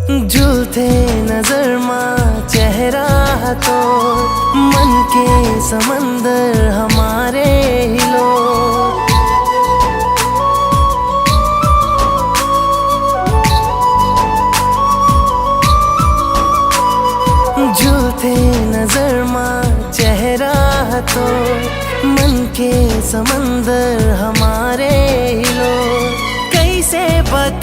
झूलते नजर माँ चेहरा तो मन के समंदर हमारे हिलो। झूलते नजर माँ चेहरा तो मन के समंदर हमारे हिलो। कैसे बता